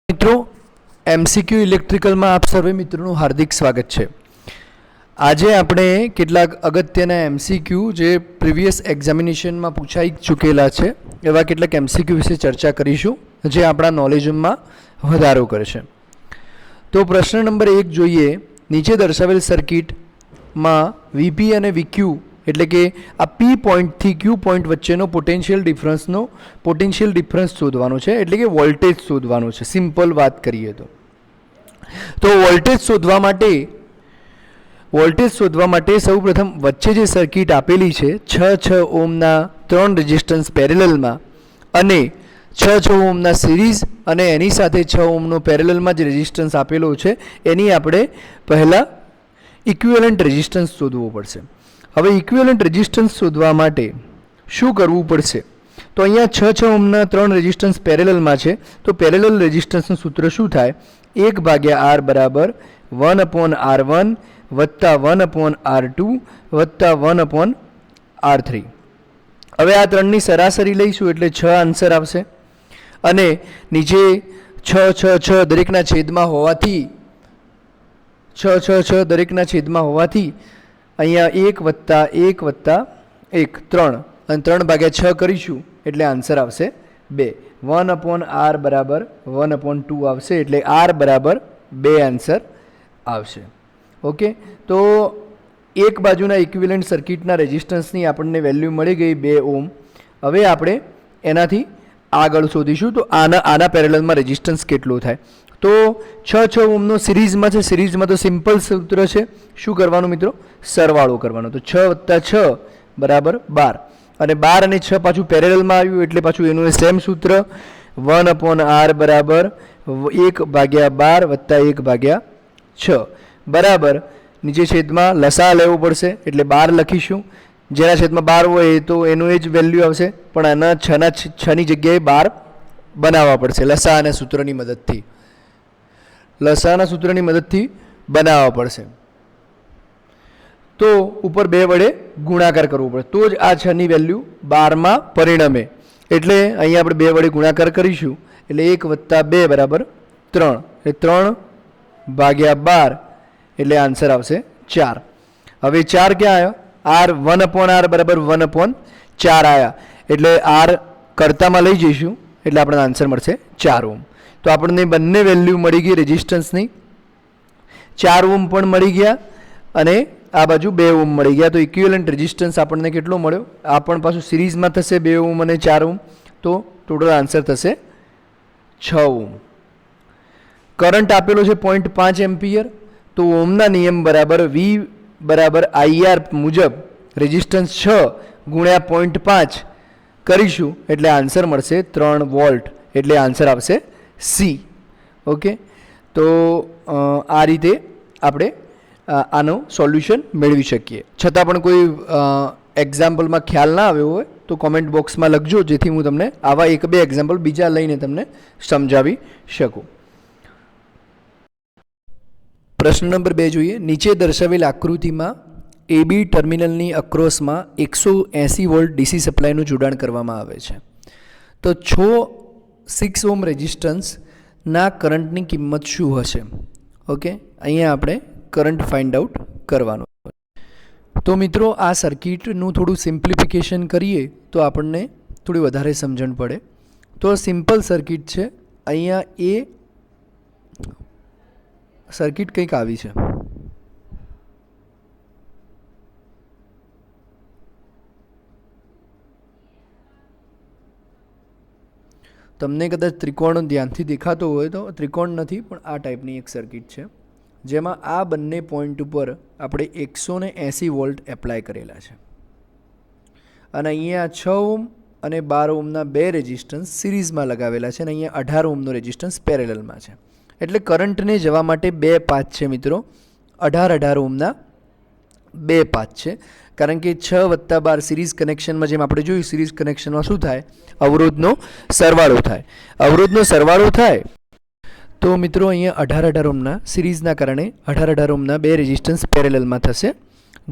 मित्रों MCQ electrical में आप सर्वे मित्रों हार्दिक स्वागत है। आज આપણે કેટલાક અગત્યના એમસીક્યુ જે પ્રીવિયસ એક્ઝામિનેશનમાં પૂછાઈ ચૂકેલા છે એવા કેટલાક એમસીક્યુ વિશે ચર્ચા કરીશું જે આપણા નોલેજમાં વધારો કરશે। તો પ્રશ્ન નંબર 1 જોઈએ। નીચે દર્શાવેલ સર્કિટમાં વીપી અને વીક્યુ એટલે કે આ પી પોઈન્ટથી ક્યુ પોઈન્ટ વચ્ચેનો પોટેન્શિયલ ડિફરન્સ શોધવાનો છે, એટલે કે વોલ્ટેજ શોધવાનો છે। સિમ્પલ વાત કરીએ તો वोल्टेज शोधवा माटे सौप्रथम वच्चे जे सर्किट आपेली है 6 ओमना 3 रेजिस्टन्स पेरेलल में अने 6 ओमना सीरीज अने एनी साथे 6 ओमनो पेरेलल में जे रेजिस्टन्स आपेलो है एनी आपणे पहला इक्विवेलेंट रेजिस्टन्स शोधवो पड़शे। हवे इक्विवेलेंट रेजिस्टन्स शोधवा माटे शुं करवुं पड़शे? तो अहींया 6 ओमना 3 रेजिस्टन्स पेरेलल में है तो पेरेलल रेजिस्टन्सनुं सूत्र शुं थाय? 1/R बराबर 1/R1 वत्ता 1/R2 वत्ता 1/R3। हवे आ त्रणनी सरासरी लईशुं एटले 6 आंसर आवशे अने नीचे 6 6 6 दरेकना छेदमां होवाथी 6 6 6 दरेकना छेदमां होवाथी अहींया 1 वत्ता 1 वत्ता 1 3 अने 3/6 करीशुं एटले आंसर आवशे 2। 1/R बराबर 1/2 आवशे एटले R बराबर 2 आंसर आवशे। ओके, तो एक बाजुना इक्विवेलेंट सर्किटना रेजिस्टन्सनी आपणे वेल्यू मळी गई 2 ओम। हवे आपणे एनाथी आगळ शोधीशुं तो आना पेरेलल में रेजिस्टन्स केटलो थाय? तो 6 ओमनो सीरीजमां छे, सीरीजमां तो सिम्पल सूत्र छे, शुं करवानुं मित्रों? सरवाळो करवानो। तो 6 + 6 बराबर 12 अने 12 अने 6 पाछुं पेरेलल में आव्युं एटले पाछुं एनुं सेम सूत्र 1/R बराबर 1/12 वत्ता 1/6 बराबर नीचे छेद में लसा लेवो पड़शे एटले 12 लखीशुं। जेना छेद में 12 होय तो एनुं ए ज वेल्यू आवशे, पण आना 6 नी जग्याए 12 बनाववा पड़शे लसा अने सूत्रनी मददथी। लसाना सूत्रनी मददथी बनाववा पड़शे तो ऊपर 2 वडे गुणाकार करवो पड़े तो ज आ 6 नी वेल्यू 12 में परिणमे। एटले अहींया आपणे 2 वडे गुणाकार करीशुं एटले 1 + 2 बराबर 3 એટલે 3/12 એટલે आंसर आवशे 4। हवे 4 क्या आया? R 1/R बराबर 1/4 आया एटले R करता में लई जईशुं एटले आपणे आंसर मळशे 4 ओम। तो आपणे बंने वेल्यू मळी गई रेजिस्टन्सनी, 4 ओम पण मळी गया अने आ बाजू 2 ओम मळी गया। तो इक्विवेलेंट रेजिस्टन्स आपणे केटलो मळ्यो? आ पण पाछुं सीरीजमां थशे 2 ओम अने 4 ओम तो टोटल आंसर थशे 6 ओम। करंट आपेलो छे 0.5 एम्पियर। तो ओमना नियम बराबर V बराबर IR मुजब रेजिस्टन्स 6 गुण्या 0.5 करीशुं एटले आंसर मळशे 3 वोल्ट एटले आंसर आवशे C। ओके, तो आ रीते आपणे आनो सोल्यूशन मेळवी शकीए। छतां पण कोई एक्जाम्पल में ख्याल ना आव्यो होय तो कॉमेंट बॉक्स में लखजो जेथी हूँ तमने आवा 1-2 एक्जाम्पल बीजा लईने तमने समजावी शकूँ। प्रश्न नंबर 2 જોઈએ। નીચે દર્શાવેલ આકૃતિમાં AB ટર્મિનલની અક્રોસમાં 180 વોલ્ટ DC સપ્લાયનું જોડાણ કરવામાં આવે છે। તો 6 ઓમ રેઝિસ્ટન્સના કરંટની કિંમત શું હશે? ઓકે, અહીંયા આપણે કરંટ ફાઇન્ડ આઉટ કરવાનો। તો મિત્રો આ સર્કિટનું થોડું સિમ્પ્લિફિકેશન કરીએ તો આપણને થોડી વધારે સમજણ પડે। તો સિમ્પલ સર્કિટ છે। અહીંયા એ सर्किट कंईक आवी छे। तमने कदाच त्रिकोण ध्यानथी देखातो होय तो त्रिकोण नथी पण आ टाइपनी एक सर्किट छे जेमां आ बंने पॉइंट पर आपणे 180 वोल्ट एप्लाय करेला छे अने अहींया 6 ओम अने 12 ओमना 2 रेजिस्टन्स सीरीजमां लगावेला छे अने अहींया 18 ओमनो रेजिस्टन्स पेरेललमां छे। એટલે કરંટને જવા માટે 2 પાથ છે મિત્રો। 18 ઓમના 2 પાથ છે કારણ કે 6 + 12 સિરીઝ કનેક્શનમાં જેમ આપણે જોયું સિરીઝ કનેક્શનમાં શું થાય? અવરોધનો સરવાળો થાય। અવરોધનો સરવાળો થાય તો મિત્રો અહીંયા 18 ઓમના સિરીઝના કારણે 18 ઓમના 2 રેઝિસ્ટન્સ પેરેલલમાં થશે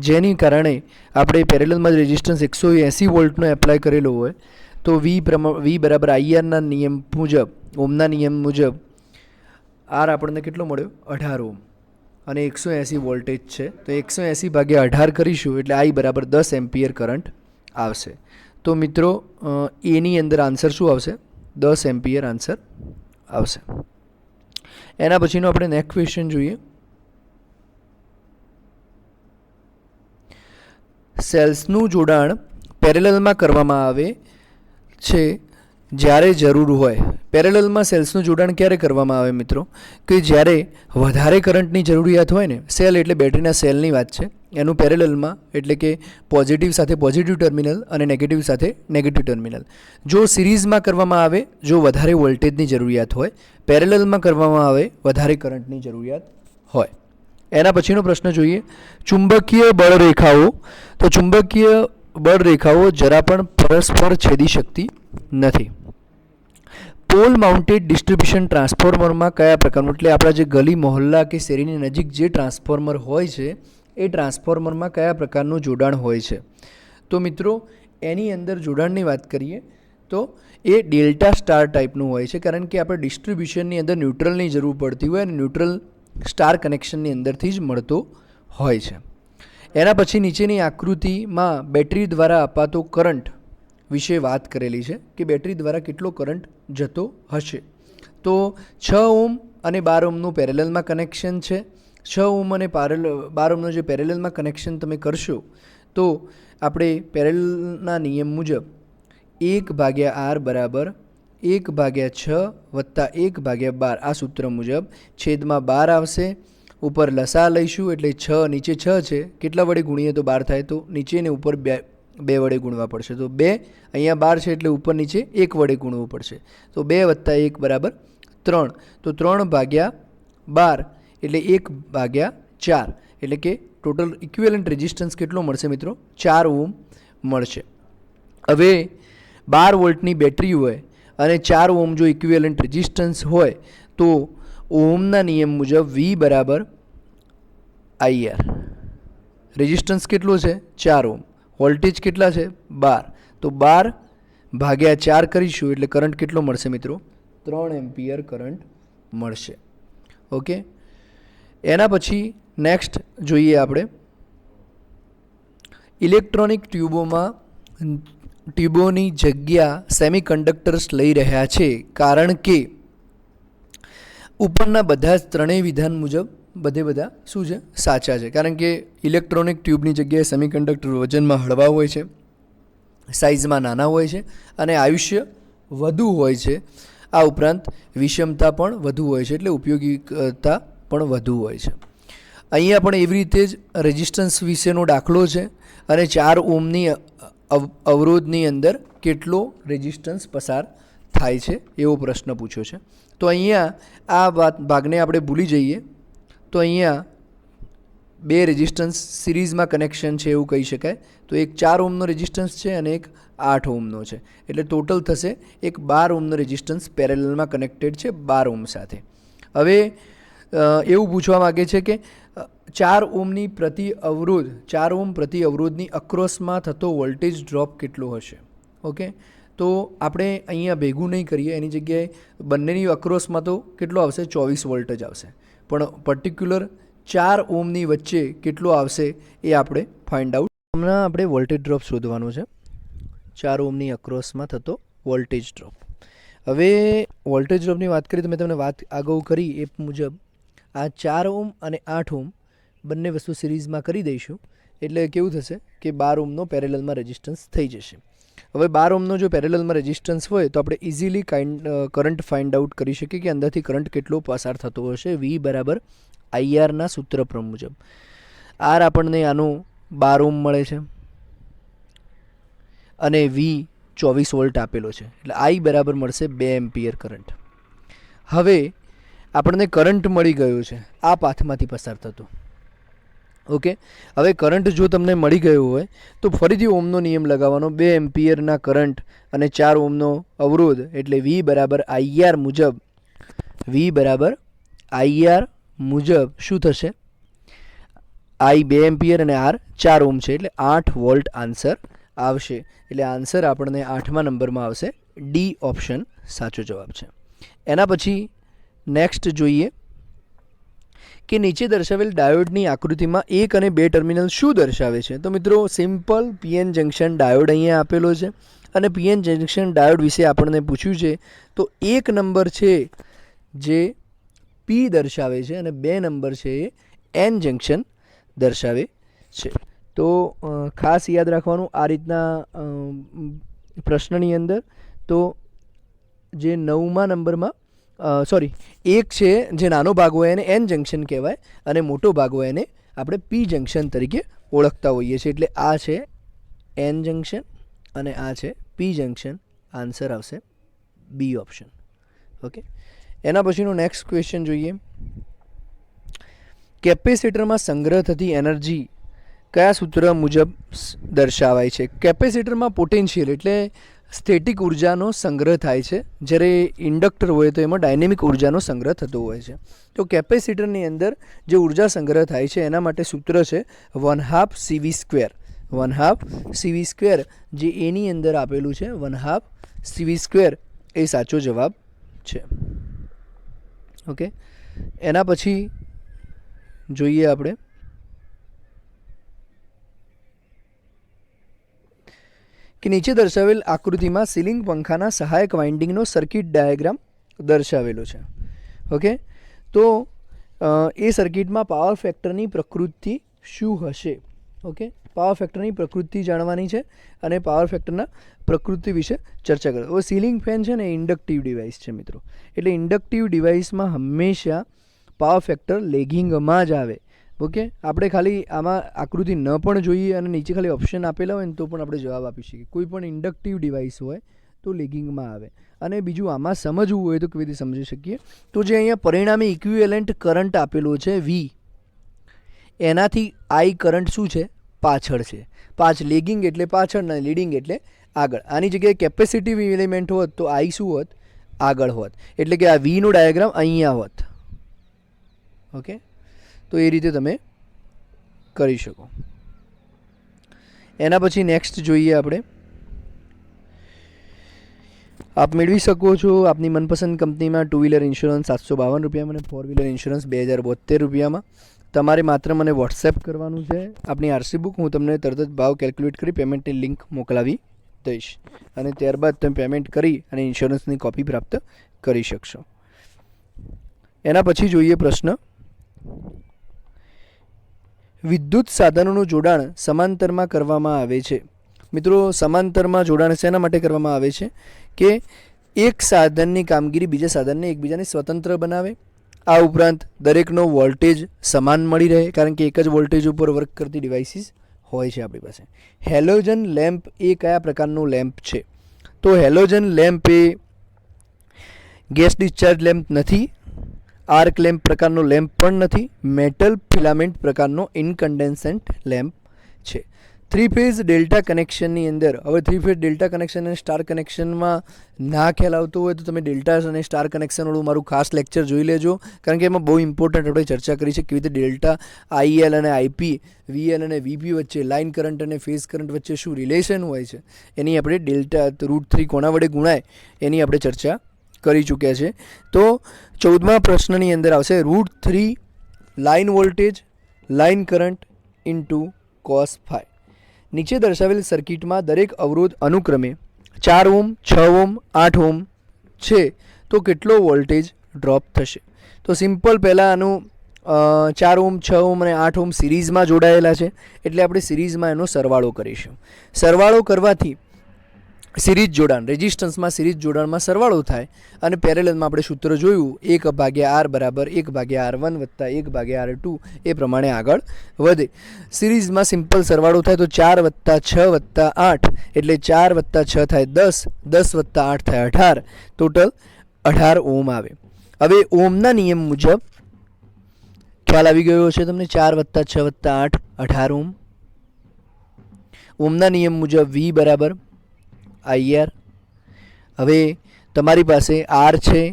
જેની કારણે આપણે પેરેલલમાં રેઝિસ્ટન્સ 180 વોલ્ટનો એપ્લાય કરેલો હોય तो V बराबर IR ना नियम मुजब ओमना नियम मुजब આર આપણને કેટલો મળ્યો 18 ઓમ અને 180 વોલ્ટેજ છે તો 180 ભાગ્યા 18 કરીશું એટલે I બરાબર 10 એમ્પિયર કરંટ આવશે. તો મિત્રો એની અંદર આન્સર શું આવશે? 10 એમ્પિયર આન્સર આવશે. એના પછીનો આપણે નેક્સ્ટ ક્વેશ્ચન જોઈએ. સેલ્સનું જોડાણ પેરેલલમાં કરવામાં આવે છે જ્યારે જરૂર હોય. પેરેલલમાં સેલ્સનું જોડાણ ક્યારે કરવામાં આવે મિત્રો? કે જ્યારે વધારે કરંટની જરૂરિયાત હોય ને. સેલ એટલે બેટરીના સેલની વાત છે. એનું પેરેલલમાં એટલે કે પોઝિટિવ સાથે પોઝિટિવ ટર્મિનલ અને નેગેટિવ સાથે નેગેટિવ ટર્મિનલ. જો સિરીઝમાં કરવામાં આવે જો વધારે વોલ્ટેજની જરૂરિયાત હોય, પેરેલલમાં કરવામાં આવે વધારે કરંટની જરૂરિયાત હોય. એના પછીનો પ્રશ્ન જોઈએ. ચુંબકીય બળરેખાઓ. તો ચુંબકીય બળરેખાઓ જરા પણ પરસ્પર છેદી શકતી નથી. પોલ માઉન્ટેડ ડિસ્ટ્રીબ્યુશન ટ્રાન્સફોર્મરમાં કયા પ્રકારનું એટલે આપણા જે ગલી મહોલ્લા કે શેરીની નજીક જે ટ્રાન્સફોર્મર હોય છે એ ટ્રાન્સફોર્મરમાં કયા પ્રકારનું જોડાણ હોય છે? તો મિત્રો એની અંદર જોડાણની વાત કરીએ તો એ ડેલ્ટા સ્ટાર ટાઈપનું હોય છે, કારણ કે આપણે ડિસ્ટ્રીબ્યુશનની અંદર ન્યુટ્રલની જરૂર પડતી હોય અને ન્યુટ્રલ સ્ટાર કનેક્શનની અંદરથી જ મળતો હોય છે. એના પછી નીચેની આકૃતિમાં બેટરી દ્વારા અપાતો કરંટ વિશે વાત કરેલી છે કે બેટરી દ્વારા કેટલો કરંટ જતો હશે. તો 6 ઓમ અને 12 ઓમનું પેરેલલમાં કનેક્શન છે. 6 ઓમ અને 12 ઓમનું જે પેરેલલમાં કનેક્શન તમે કરશો તો આપણે પેરેલલના નિયમ મુજબ 1/r બરાબર 1/6 વત્તા 1/12 આ સૂત્ર મુજબ છેદમાં 12 આવશે. ઉપર લસા લઈશું એટલે 6 નીચે 6 છે, કેટલા વડે ગુણીએ તો 12 થાય? તો નીચે ને ઉપર 2 વડે ગુણવા પડશે. તો 2 અહીંયા 12 છે એટલે ઉપર નીચે 1 વડે ગુણવું પડશે. તો 2 + 1 બરાબર 3. તો 3/12 એટલે 1/4 એટલે કે ટોટલ ઇક્વિવેલન્ટ રેઝિસ્ટન્સ કેટલો મળશે મિત્રો? 4 ઓમ મળશે. હવે 12 વોલ્ટની બેટરી હોય અને 4 ઓમ જો ઇક્વિવેલન્ટ રેઝિસ્ટન્સ હોય તો ઓમના નિયમ મુજબ V બરાબર IR. રેઝિસ્ટન્સ કેટલો છે? 4 ઓમ. વોલ્ટેજ કેટલા છે? 12. તો 12/4 કરીશું એટલે કરંટ કેટલો મળશે મિત્રો? 3 એમ્પિયર કરંટ મળશે. ઓકે. એના પછી નેક્સ્ટ જોઈએ આપણે. ઇલેક્ટ્રોનિક ટ્યુબોની જગ્યા સેમિકન્ડક્ટર્સ લઈ રહ્યા છે કારણ કે ઉપરના બધા જ ત્રણેય વિધાન મુજબ બધા શું છે? સાચા છે. કારણ કે ઇલેક્ટ્રોનિક ટ્યુબની જગ્યાએ સેમિકન્ડક્ટર વજનમાં હળવા હોય છે, સાઇઝમાં નાના હોય છે અને આયુષ્ય વધુ હોય છે. આ ઉપરાંત વિષમતા પણ વધુ હોય છે એટલે ઉપયોગિતા પણ વધુ હોય છે. અહીંયા પણ એવી રીતે જ રેઝિસ્ટન્સ વિશેનો દાખલો છે અને 4 ઓમની અવરોધની અંદર કેટલો રેઝિસ્ટન્સ પસાર થાય છે એવો પ્રશ્ન પૂછ્યો છે. તો અહીંયા આ ભાગને આપણે ભૂલી જઈએ. તો અહીંયા 2 રેઝિસ્ટન્સ સિરીઝમાં કનેક્શન છે એવું કહી શકાય. તો એક 4 ઓમનો રેઝિસ્ટન્સ છે અને એક 8 ઓમનો છે એટલે ટોટલ થશે એક 12 ઓમનો રેઝિસ્ટન્સ પેરેલલમાં કનેક્ટેડ છે 12 ઓમ સાથે. હવે એવું પૂછવા માગે છે કે 4 ઓમની પ્રતિ અવરોધ 4 ઓમ પ્રતિ અવરોધની અક્રોસમાં થતો વોલ્ટેજ ડ્રોપ કેટલો હશે? ઓકે. તો આપણે અહીંયા ભેગું નહીં કરીએ, એની જગ્યાએ બંનેની અક્રોસમાં તો કેટલો આવશે? 24 વોલ્ટ જ આવશે. પણ પર્ટિક્યુલર 4 ઓમની વચ્ચે કેટલો આવશે એ આપણે ફાઇન્ડ આઉટ. હમણાં આપણે વોલ્ટેજ ડ્રોપ શોધવાનો છે. 4 ઓમની અક્રોસમાં થતો વોલ્ટેજ ડ્રોપ. હવે વોલ્ટેજ ડ્રોપની વાત કરીએ તો મેં તમને વાત અગાઉ કરી એ મુજબ આ 4 ઓમ અને 8 ઓમ બંને વસ્તુ સિરીઝમાં કરી દઈશું એટલે કેવું થશે કે 12 ઓમનો પેરેલલમાં રેઝિસ્ટન્સ થઈ જશે. હવે 12 ઓમનો જો પેરેલલમાં રેઝિસ્ટન્સ હોય તો આપણે ઇઝીલી કરંટ ફાઇન્ડ આઉટ કરી શકીએ કે અંદરથી કરંટ કેટલો પસાર થતો હશે. V બરાબર IRના સૂત્ર મુજબ. R આપણને આનો 12 ઓમ મળે છે અને V 24 વોલ્ટ આપેલો છે એટલે I બરાબર મળશે 2 એમ્પિયર કરંટ. હવે આપણને કરંટ મળી ગયો છે આ પાથમાંથી પસાર થતો. ઓકે. હવે કરંટ જો તમને મળી ગયો હોય તો ફરીથી ઓમનો નિયમ લગાવવાનો. 2 એમ્પિયરના કરંટ અને 4 ઓમનો અવરોધ એટલે V બરાબર IR મુજબ શું થશે? I 2 એમ્પિયર અને R 4 ઓમ છે એટલે 8 વોલ્ટ આન્સર આવશે. એટલે આન્સર આપણને 8મા નંબરમાં આવશે. D ઓપ્શન સાચો જવાબ છે. એના પછી નેક્સ્ટ જોઈએ કે નીચે દર્શાવેલ ડાયોડની આકૃતિમાં 1 અને 2 ટર્મિનલ શું દર્શાવે છે? તો મિત્રો સિમ્પલ પીએન જંક્શન ડાયોડ અહીંયા આપેલો છે અને પીએન જંક્શન ડાયોડ વિશે આપણને પૂછ્યું છે. તો 1 નંબર છે જે પી દર્શાવે છે અને 2 નંબર છે એ એન જંક્શન દર્શાવે છે. તો ખાસ યાદ રાખવાનું આ રીતના પ્રશ્નની અંદર. તો જે 9મા નંબરમાં એક છે જે નાનો ભાગ હોય એને એન જંક્શન કહેવાય અને મોટો ભાગ હોય એને આપણે પી જંક્શન તરીકે ઓળખતા હોઈએ છીએ. એટલે આ છે એન જંક્શન અને આ છે પી જંક્શન. આન્સર આવશે બી ઓપ્શન. ઓકે, એના પછીનો નેક્સ્ટ ક્વેશ્ચન જોઈએ. કેપેસિટરમાં સંગ્રહ થતી એનર્જી કયા સૂત્ર મુજબ દર્શાવાય છે? કેપેસિટરમાં પોટેન્શિયલ એટલે સ્થેટિક ઉર્જાનો સંગ્રહ થાય છે, જ્યારે ઇન્ડક્ટર હોય તો એમાં ડાયનેમિક ઉર્જાનો સંગ્રહ થતો હોય છે. તો કેપેસિટરની અંદર જે ઉર્જા સંગ્રહ થાય છે એના માટે સૂત્ર છે 1/2 CV². 1/2 CV², જે એની અંદર આપેલું છે 1/2 CV², એ સાચો જવાબ છે. ઓકે, એના પછી જોઈએ આપણે કે નીચે દર્શાવેલ આકૃતિમાં સીલિંગ પંખાના સહાયક વાઇન્ડિંગનો સર્કિટ ડાયાગ્રામ દર્શાવેલો છે. ઓકે, તો એ સર્કિટમાં પાવર ફેક્ટરની પ્રકૃતિ શું હશે? ઓકે, પાવર ફેક્ટરની પ્રકૃતિ જાણવાની છે અને પાવર ફેક્ટરના પ્રકૃતિ વિશે ચર્ચા કરો. હવે સીલિંગ ફેન છે ને ઇન્ડક્ટિવ ડિવાઇસ છે મિત્રો, એટલે ઇન્ડક્ટિવ ડિવાઇસમાં હંમેશા પાવર ફેક્ટર લેગિંગમાં જ આવે. ઓકે, આપણે ખાલી આમાં આકૃતિ ન પણ જોઈએ અને નીચે ખાલી ઓપ્શન આપેલા હોય ને તો પણ આપણે જવાબ આપી શકીએ. કોઈ પણ ઇન્ડક્ટિવ ડિવાઇસ હોય તો લેગિંગમાં આવે. અને બીજું આમાં સમજવું હોય તો કેવી રીતે સમજી શકીએ? તો જે અહીંયા પરિણામી ઇક્વિવેલન્ટ કરંટ આપેલો છે V, એનાથી I કરંટ શું છે? પાછળ છે. લેગિંગ એટલે પાછળ અને લીડિંગ એટલે આગળ. આની જગ્યાએ કેપેસિટિવ એલિમેન્ટ હોત તો I શું હોત? આગળ હોત. એટલે કે આ Vનો ડાયાગ્રામ અહીંયા હોત. ઓકે, તો એ રીતે તમે કરી શકો. એના પછી નેક્સ્ટ જોઈએ આપણે. આપ મેળવી શકો છો આપની મનપસંદ કંપનીમાં 2 વ્હીલર ઇન્સ્યોરન્સ 752 રૂપિયામાં અને 4 વ્હીલર ઇન્સ્યોરન્સ 2072 રૂપિયામાં. તમારે માત્ર મને વોટ્સએપ કરવાનું છે આપની આરસી બુક. હું તમને તરત જ ભાવ કેલ્ક્યુલેટ કરી પેમેન્ટની લિંક મોકલાવી દઈશ અને ત્યારબાદ તમે પેમેન્ટ કરી અને ઇન્સ્યોરન્સની કોપી પ્રાપ્ત કરી શકશો. એના પછી જોઈએ પ્રશ્ન. વિદ્યુત સાધનોનું જોડાણ સમાંતરમાં કરવામાં આવે છે. મિત્રો, સમાંતરમાં જોડાણ શેના માટે કરવામાં આવે છે? કે એક સાધનની કામગીરી બીજા સાધનને એકબીજાને સ્વતંત્ર બનાવે. આ ઉપરાંત દરેકનો વોલ્ટેજ સમાન મળી રહે, કારણ કે એક જ વોલ્ટેજ ઉપર વર્ક કરતી ડિવાઇસીસ હોય છે આપણી પાસે. હેલોજન લેમ્પ એ કયા પ્રકારનું લેમ્પ છે? તો હેલોજન લેમ્પ એ ગેસ ડિસ્ચાર્જ લેમ્પ નથી, આર્ક લેમ્પ પ્રકારનો લેમ્પ પણ નથી, મેટલ ફિલામેન્ટ પ્રકારનો ઇનકન્ડેન્સન્ટ લેમ્પ છે. 3 ફેઝ ડેલ્ટા કનેક્શનની અંદર, હવે 3 ફેઝ ડેલ્ટા કનેક્શન અને સ્ટાર કનેક્શનમાં ના ખ્યાલ આવતો હોય તો તમે ડેલ્ટા અને સ્ટાર કનેક્શનવાળું મારું ખાસ લેક્ચર જોઈ લેજો, કારણ કે એમાં બહુ ઇમ્પોર્ટન્ટ આપણે ચર્ચા કરી છે કેવી રીતે ડેલ્ટા, IL અને IP, VL અને VP વચ્ચે, લાઇન કરંટ અને ફેઝ કરંટ વચ્ચે શું રિલેશન હોય છે એની આપણે ડેલ્ટા √3 કોના વડે ગુણાય એની આપણે ચર્ચા કરી ચૂક્યા છે. તો 14મા પ્રશ્નની અંદર આવશે √3 line voltage line current into cos phi. નીચે દર્શાવેલ સર્કિટમાં દરેક અવરોધ અનુક્રમે 4 ઓહ્મ 6 ઓહ્મ 8 ઓહ્મ છે તો કેટલો વોલ્ટેજ ડ્રોપ થશે? તો સિમ્પલ પહેલાં આનું 4 ઓહ્મ 6 ઓહ્મ અને 8 ઓહ્મ સિરીઝમાં જોડાયેલા છે, એટલે આપણે સિરીઝમાં એનો સરવાળો કરીશું. સરવાળો કરવાથી સિરીઝ જોડાણ, રેઝિસ્ટન્સમાં સિરીઝ જોડાણમાં સરવાળો થાય અને પેરેલલમાં આપણે સૂત્ર જોયું 1/R બરાબર 1/R1 વત્તા 1/R2, એ પ્રમાણે આગળ વધે. સિરીઝમાં સિમ્પલ સરવાળો થાય તો 4 + 6 + 8 એટલે 4 + 6 થાય 10, 10 + 8 થાય 18, ટોટલ 18 ઓહ્મ આવે. હવે ઓહ્મના નિયમ મુજબ ખ્યાલ આવી ગયો છે તમને? 4 + 6 + 8 18 ઓહ્મ. ઓહ્મના નિયમ મુજબ V બરાબર IR. હવે તમારી પાસે R છે,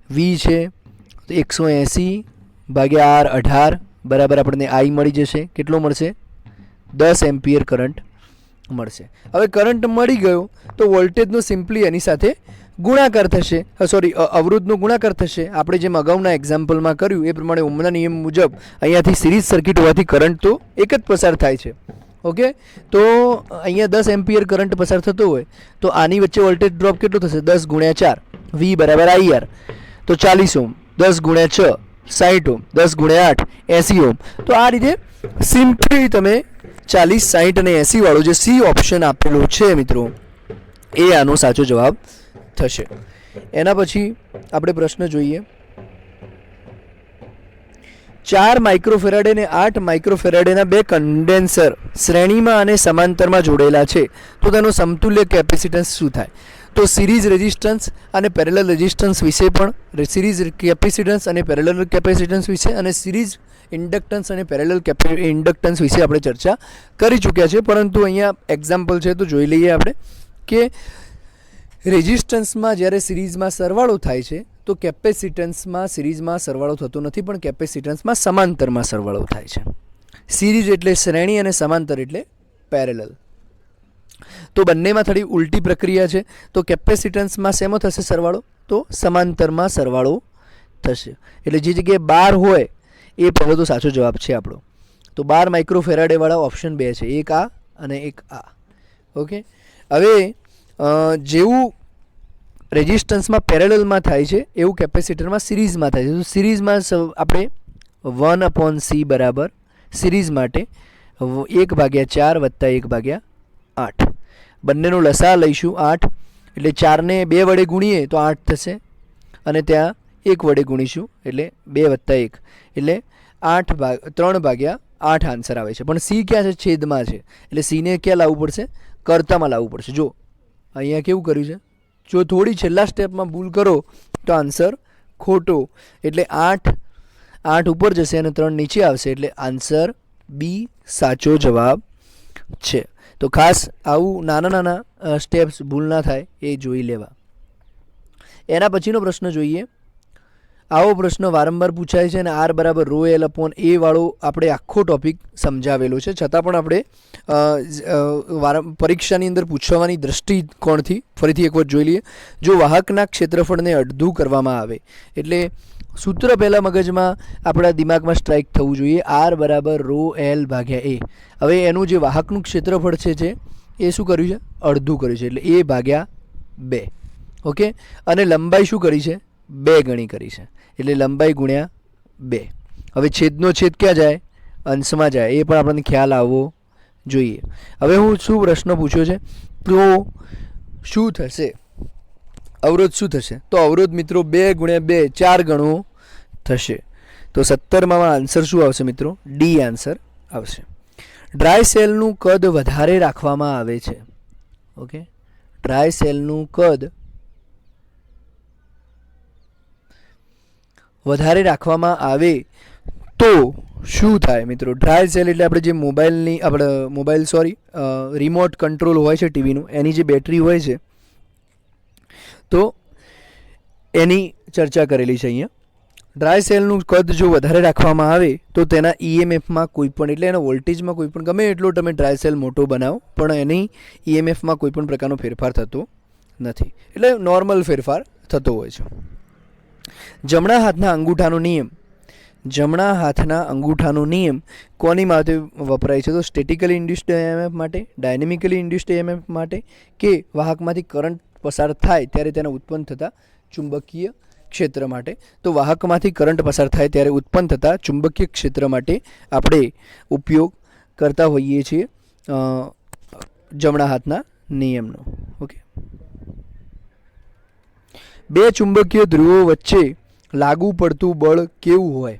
V છે, તો 180/R 18 બરાબર આપણને I મળી જશે. કેટલો મળશે? 10 એમ્પિયર કરંટ મળશે. હવે કરંટ મળી ગયો તો વોલ્ટેજનો સિમ્પલી એની સાથે ગુણાકાર થશે, સોરી અવરોધનો ગુણાકાર થશે. આપણે જેમ અગાઉના એક્ઝામ્પલમાં કર્યું એ પ્રમાણે ઓહમના નિયમ મુજબ અહીંયાથી સિરીઝ સર્કિટ હોવાથી કરંટ તો એક જ પસાર થાય છે. ઓકે, તો અહીંયા 10 એમ્પિયર કરંટ પસાર થતો હોય તો આની વચ્ચે વોલ્ટેજ ડ્રોપ કેટલો થશે? 10 ગુણ્યા 4, V બરાબર IR. તો 40 ઓહમ, 10 ગુણ્યા 6 60 ઓહમ, 10 ગુણ્યા 8 80 ઓહમ. તો આ રીતે સિમ્પલી તમે 40, 60 અને 80 વાળો જે સી ઓપ્શન આપેલો છે મિત્રો એ આનો સાચો જવાબ થશે. એના પછી આપણે પ્રશ્ન જોઈએ. 4 માઇક્રોફેરાડે અને 8 માઇક્રોફેરાડેના બે કન્ડેન્સર શ્રેણીમાં અને સમાંતરમાં જોડેલા છે તો તેનો સમતુલ્ય કેપેસિટન્સ શું થાય? તો સિરીઝ રેઝિસ્ટન્સ અને પેરેલલ રેઝિસ્ટન્સ વિશે પણ, સિરીઝ કેપેસિટન્સ અને પેરેલલ કેપેસિટન્સ વિશે અને સિરીઝ ઇન્ડક્ટન્સ અને પેરેલલ ઇન્ડક્ટન્સ વિશે આપણે ચર્ચા કરી ચૂક્યા છે. પરંતુ અહીંયા એક્ઝામ્પલ છે તો જોઈ લઈએ આપણે કે રેઝિસ્ટન્સમાં જ્યારે સિરીઝમાં સરવાળો થાય છે તો કેપેસિટન્સમાં સિરીઝમાં સરવાળો થતો નથી, પણ કેપેસિટન્સમાં સમાંતરમાં સરવાળો થાય છે. સિરીઝ એટલે શ્રેણી અને સમાંતર એટલે પેરેલલ. તો બંનેમાં થોડી ઉલટી પ્રક્રિયા છે. તો કેપેસિટન્સમાં શેમાં થશે સરવાળો? તો સમાંતરમાં સરવાળો થશે. એટલે જે જગ્યાએ 12 હોય એ પહેલો તો સાચો જવાબ છે આપણો. તો 12 માઇક્રોફેરાડેવાળા ઓપ્શન 2 છે, એક આ અને એક આ. ઓકે, હવે જેવું રેઝિસ્ટન્સમાં પેરેલલમાં થાય છે એવું કેપેસિટરમાં સિરીઝમાં થાય છે. તો સિરીઝમાં આપણે 1/c બરાબર સિરીઝ માટે 1/4 વત્તા 1/8 બંનેનો લસા લઈશું 8, એટલે 4ને 2 વડે ગુણીએ તો 8 થશે અને ત્યાં 1 વડે ગુણીશું એટલે 2 વત્તા 1 એટલે 3/8 આન્સર આવે છે. પણ સી ક્યાં છે? છેદમાં છે. એટલે સીને ક્યાં લાવવું પડશે? કરતામાં લાવવું પડશે. જો અહીંયા કેવું કર્યું છે, જો થોડી છેલ્લા સ્ટેપમાં ભૂલ કરો તો આન્સર ખોટો. એટલે 8 ઉપર જશે અને 3 નીચે આવશે એટલે આન્સર બી સાચો જવાબ છે. તો ખાસ આવું નાના સ્ટેપ્સ ભૂલ ના થાય એ જોઈ લેવા. એના પછીનો પ્રશ્ન જોઈએ. આવો પ્રશ્ન વારંવાર પૂછાય છે અને આર બરાબર રો એલ અપોન એ વાળો આપણે આખો ટોપિક સમજાવેલો છે, છતાં પણ આપણે પરીક્ષાની અંદર પૂછવાની દૃષ્ટિકોણથી ફરીથી એક વખત જોઈ લઈએ. જો વાહકના ક્ષેત્રફળને અડધું કરવામાં આવે એટલે સૂત્ર પહેલાં મગજમાં આપણા દિમાગમાં સ્ટ્રાઇક થવું જોઈએ, આર બરાબર રો એલ ભાગ્યા એ. હવે એનું જે વાહકનું ક્ષેત્રફળ છે એ શું કર્યું છે? અડધું કર્યું છે એટલે એ ભાગ્યા 2. ઓકે, અને લંબાઈ શું કરી છે? 2 ગણી કરી છે એટલે લંબાઈ ગુણ્યા 2. હવે છેદનો છેદ ક્યાં જાય? અંશમાં જાય. એ પણ આપણને ખ્યાલ આવવો જોઈએ. હવે હું શું પ્રશ્ન પૂછ્યો છે તો શું થશે? અવરોધ શું થશે? તો અવરોધ મિત્રો 2 ગુણ્યા 2 4 ગણો થશે. તો 17માં આન્સર શું આવશે મિત્રો? ડી આન્સર આવશે. ડ્રાય સેલનું કદ વધારે રાખવામાં આવે છે. ઓકે, ડ્રાય સેલનું કદ વધારે રાખવામાં આવે તો શું થાય મિત્રો? ડ્રાય સેલ એટલે આપણે જે રિમોટ કંટ્રોલ હોય છે ટીવીનું, એની જે બેટરી હોય છે તો એની ચર્ચા કરેલી છે અહીંયા. ડ્રાય સેલનું કદ જો વધારે રાખવામાં આવે તો તેના ઈએમએફમાં કોઈ પણ, એટલે એના વોલ્ટેજમાં કોઈ પણ, ગમે એટલો તમે ડ્રાય સેલ મોટો બનાવો પણ એની ઈએમએફમાં કોઈ પણ પ્રકારનો ફેરફાર થતો નથી, એટલે નોર્મલ ફેરફાર થતો હોય છે. જમણા હાથના અંગૂઠાનો નિયમ કોની માટે વપરાય છે? તો સ્ટેટિકલી ઇન્ડ્યુસ્ડ EMF માટે, ડાયનેમિકલી ઇન્ડ્યુસ્ડ EMF માટે, કે વાહકમાંથી કરંટ પસાર થાય ત્યારે તેના ઉત્પન્ન થતા ચુંબકીય ક્ષેત્ર માટે. તો વાહકમાંથી કરંટ પસાર થાય ત્યારે ઉત્પન્ન થતા ચુંબકીય ક્ષેત્ર માટે આપણે ઉપયોગ કરતા હોઈએ છીએ જમણા હાથના નિયમનો. ઓકે, 2 ચુંબકીય ધ્રુવો વચ્ચે લાગુ પડતું બળ કેવું હોય?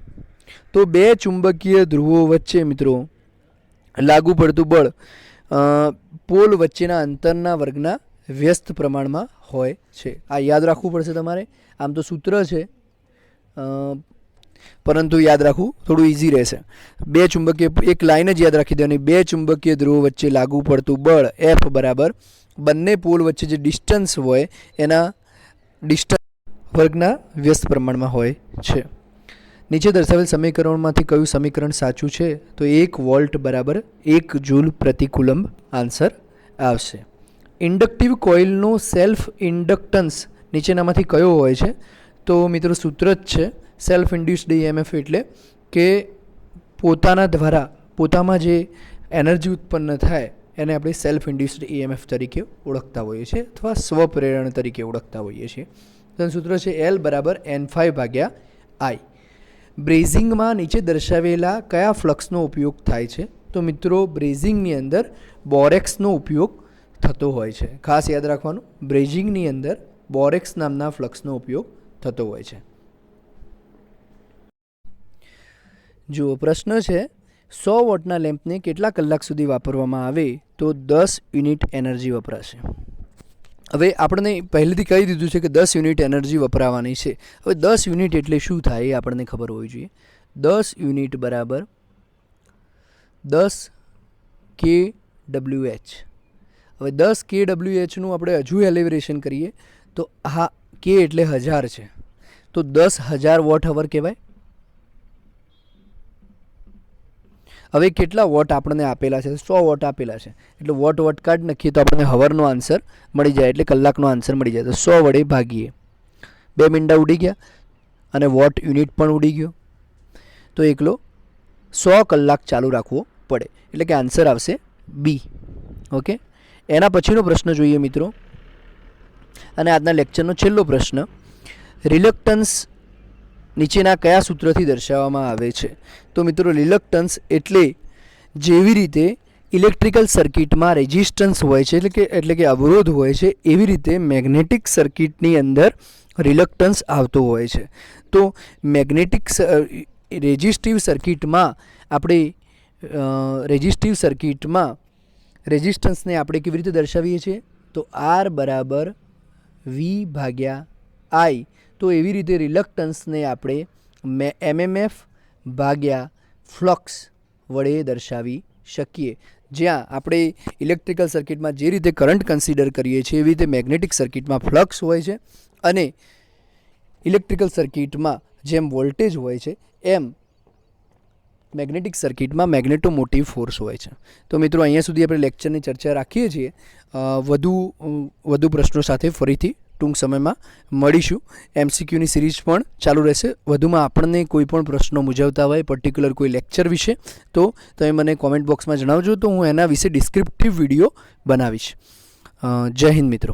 તો 2 ચુંબકીય ધ્રુવો વચ્ચે મિત્રો લાગુ પડતું બળ પોલ વચ્ચેના અંતરના વર્ગના વ્યસ્ત પ્રમાણમાં હોય છે. આ યાદ રાખવું પડશે તમારે. આમ તો સૂત્ર છે પરંતુ યાદ રાખવું થોડું ઇઝી રહેશે. 2 ચુંબકીય, એક લાઈન જ યાદ રાખી દેવાની. 2 ચુંબકીય ધ્રુવો વચ્ચે લાગુ પડતું બળ F બરાબર બંને પોલ વચ્ચે જે ડિસ્ટન્સ હોય એના ડિસ્ટન્સ વર્ગના વ્યસ્ત પ્રમાણમાં હોય છે. નીચે દર્શાવેલ સમીકરણોમાંથી કયું સમીકરણ સાચું છે? તો 1 વોલ્ટ બરાબર 1 જૂલ પ્રતિ કુલંબ આન્સર આવશે. ઇન્ડક્ટિવ કોઇલનો સેલ્ફ ઇન્ડક્ટન્સ નીચેનામાંથી કયો હોય છે? તો મિત્રો સૂત્ર જ છે સેલ્ફ ઇન્ડ્યુસ્ડ EMF એટલે કે પોતાના દ્વારા પોતામાં જે એનર્જી ઉત્પન્ન થાય એને આપણે સેલ્ફ ઇન્ડ્યુસ્ડ EMF તરીકે ઓળખતા હોઈએ છીએ અથવા સ્વપ્રેરણ તરીકે ઓળખતા હોઈએ છીએ. તેનું સૂત્ર છે L = N⁵/I. બ્રેઝિંગમાં નીચે દર્શાવેલા કયા ફ્લક્સનો ઉપયોગ થાય છે? તો મિત્રો બ્રેઝિંગની અંદર બોરેક્સનો ઉપયોગ થતો હોય છે. ખાસ યાદ રાખવાનું, બ્રેઝિંગની અંદર બોરેક્સ નામના ફ્લક્સનો ઉપયોગ થતો હોય છે. જુઓ પ્રશ્ન છે 100 વોટના લેમ્પને કેટલા કલાક સુધી વાપરવામાં આવે તો 10 યુનિટ એનર્જી વપરાશે. હવે આપણને પહેલેથી કહી દીધું છે કે 10 યુનિટ એનર્જી વપરાવાની છે. હવે 10 યુનિટ એટલે શું થાય એ આપણને ખબર હોવી જોઈએ. 10 યુનિટ બરાબર 10 kWh. હવે 10 kWhનું આપણે હજુ એલિવરેશન કરીએ તો આ કે એટલે 1000 છે, તો 10,000 વોટ અવર કહેવાય. હવે કેટલા વોટ આપણને આપેલા છે? 100 વોટ આપેલા છે એટલે વોટ કાઢ નાખીએ તો આપણને હવરનો આન્સર મળી જાય, એટલે કલાકનો આન્સર મળી જાય. તો 100 વડે ભાગીએ, 2 મીંડા ઉડી ગયા અને વોટ યુનિટ પણ ઉડી ગયો, તો એકલો 100 કલાક ચાલુ રાખવો પડે, એટલે કે આન્સર આવશે B. ઓકે, એના પછીનો પ્રશ્ન જોઈએ મિત્રો, અને આજના લેક્ચરનો છેલ્લો પ્રશ્ન. રિલક્ટન્સ નીચેના કયા સૂત્રથી દર્શાવવામાં આવે છે? તો મિત્રો રિલક્ટન્સ એટલે જેવી રીતે ઇલેક્ટ્રિકલ સર્કિટમાં રેઝિસ્ટન્સ હોય છે એટલે કે અવરોધ હોય છે, એવી રીતે મેગ્નેટિક સર્કિટની અંદર રિલક્ટન્સ આવતો હોય છે. તો મેગ્નેટિક રેઝિસ્ટિવ સર્કિટમાં આપણે રેઝિસ્ટન્સને આપણે કેવી રીતે દર્શાવીએ છીએ? તો R = V/I. તો એવી રીતે રિલક્ટન્સને આપણે MMF ભાગ્યા ફ્લક્સ વડે દર્શાવી શકીએ. જ્યાં આપણે ઇલેક્ટ્રિકલ સર્કિટમાં જે રીતે કરંટ કન્સિડર કરીએ છીએ એવી રીતે મેગ્નેટિક સર્કિટમાં ફ્લક્સ હોય છે, અને ઇલેક્ટ્રિકલ સર્કિટમાં જેમ વોલ્ટેજ હોય છે એમ મેગ્નેટિક સર્કિટમાં મેગ્નેટોમોટિવ ફોર્સ હોય છે. તો મિત્રો અહીંયા સુધી આપણે લેક્ચરની ચર્ચા રાખીએ છીએ. વધુ પ્રશ્નો સાથે ફરીથી ટૂંક સમયમાં મળીશું. MCQની સિરીઝ પણ ચાલુ રહેશે. વધુમાં આપણને કોઈ પણ પ્રશ્નો મૂંઝવતા હોય પર્ટિક્યુલર કોઈ લેક્ચર વિશે તો તમે મને કોમેન્ટ બોક્સમાં જણાવજો, તો હું એના વિશે ડિસ્ક્રિપ્ટિવ વિડીયો બનાવીશ. જય હિન્દ મિત્રો.